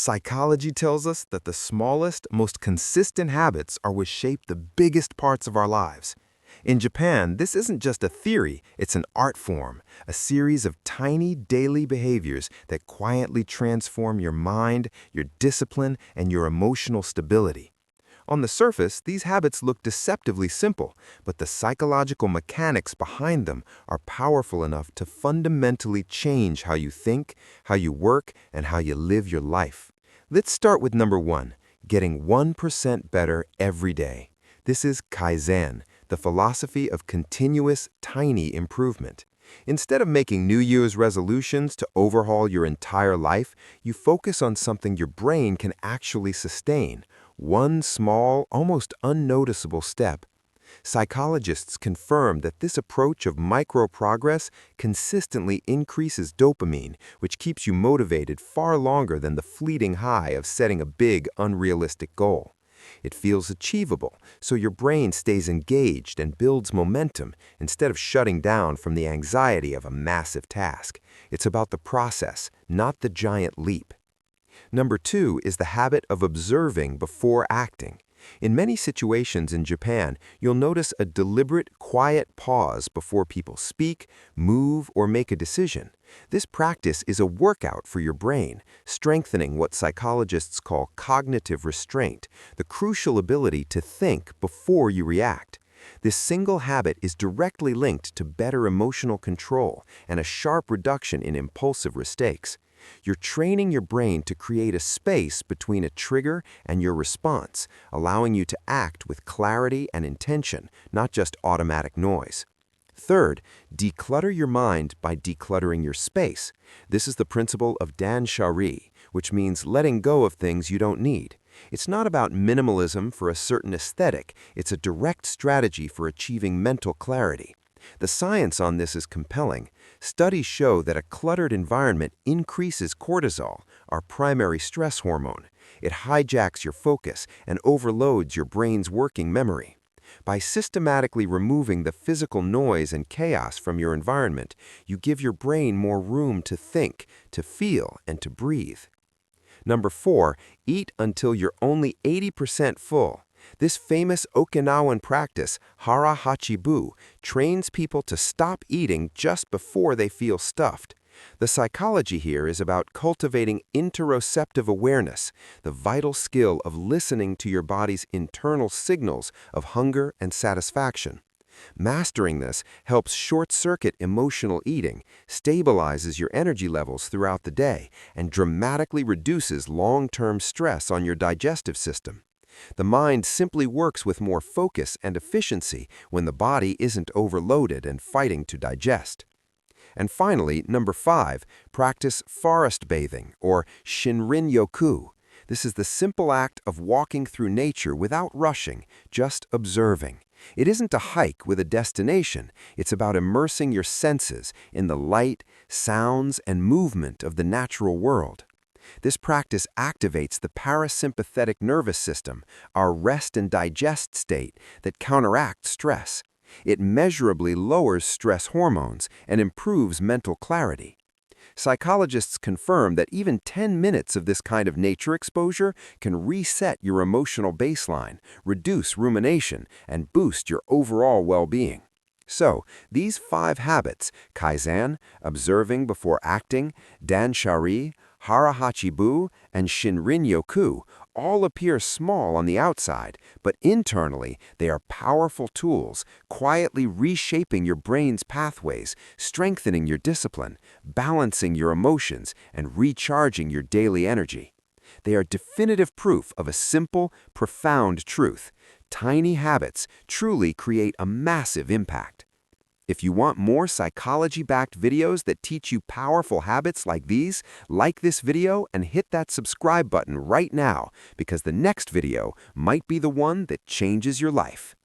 Psychology tells us that the smallest, most consistent habits are what shape the biggest parts of our lives. In Japan, this isn't just a theory, it's an art form, a series of tiny daily behaviors that quietly transform your mind, your discipline, and your emotional stability. On the surface, these habits look deceptively simple, but the psychological mechanics behind them are powerful enough to fundamentally change how you think, how you work, and how you live your life. Let's start with number one, getting 1% better every day. This is Kaizen, the philosophy of continuous, tiny improvement. Instead of making New Year's resolutions to overhaul your entire life, you focus on something your brain can actually sustain. One small, almost unnoticeable step. Psychologists confirm that this approach of micro-progress consistently increases dopamine, which keeps you motivated far longer than the fleeting high of setting a big, unrealistic goal. It feels achievable, so your brain stays engaged and builds momentum instead of shutting down from the anxiety of a massive task. It's about the process, not the giant leap. Number two is the habit of observing before acting. In many situations in Japan, you'll notice a deliberate, quiet pause before people speak, move, or make a decision. This practice is a workout for your brain, strengthening what psychologists call cognitive restraint, the crucial ability to think before you react. This single habit is directly linked to better emotional control and a sharp reduction in impulsive mistakes. You're training your brain to create a space between a trigger and your response, allowing you to act with clarity and intention, not just automatic noise. Third, declutter your mind by decluttering your space. This is the principle of Dan-Shari, which means letting go of things you don't need. It's not about minimalism for a certain aesthetic, it's a direct strategy for achieving mental clarity. The science on this is compelling. Studies show that a cluttered environment increases cortisol, our primary stress hormone. It hijacks your focus and overloads your brain's working memory. By systematically removing the physical noise and chaos from your environment, you give your brain more room to think, to feel, and to breathe. Number four, eat until you're only 80% full. This famous Okinawan practice, hara hachibu, trains people to stop eating just before they feel stuffed. The psychology here is about cultivating interoceptive awareness, the vital skill of listening to your body's internal signals of hunger and satisfaction. Mastering this helps short-circuit emotional eating, stabilizes your energy levels throughout the day, and dramatically reduces long-term stress on your digestive system. The mind simply works with more focus and efficiency when the body isn't overloaded and fighting to digest. And finally, number five, practice forest bathing, or Shinrin-yoku. This is the simple act of walking through nature without rushing, just observing. It isn't a hike with a destination, it's about immersing your senses in the light, sounds, and movement of the natural world. This practice activates the parasympathetic nervous system, our rest and digest state that counteracts stress. It measurably lowers stress hormones and improves mental clarity. Psychologists confirm that even 10 minutes of this kind of nature exposure can reset your emotional baseline, reduce rumination, and boost your overall well-being. So, these five habits, Kaizen, observing before acting, Dan-Shari, Hara Hachibu, and Shinrin-yoku, all appear small on the outside, but internally they are powerful tools, quietly reshaping your brain's pathways, strengthening your discipline, balancing your emotions, and recharging your daily energy. They are definitive proof of a simple, profound truth. Tiny habits truly create a massive impact. If you want more psychology-backed videos that teach you powerful habits like these, like this video and hit that subscribe button right now, because the next video might be the one that changes your life.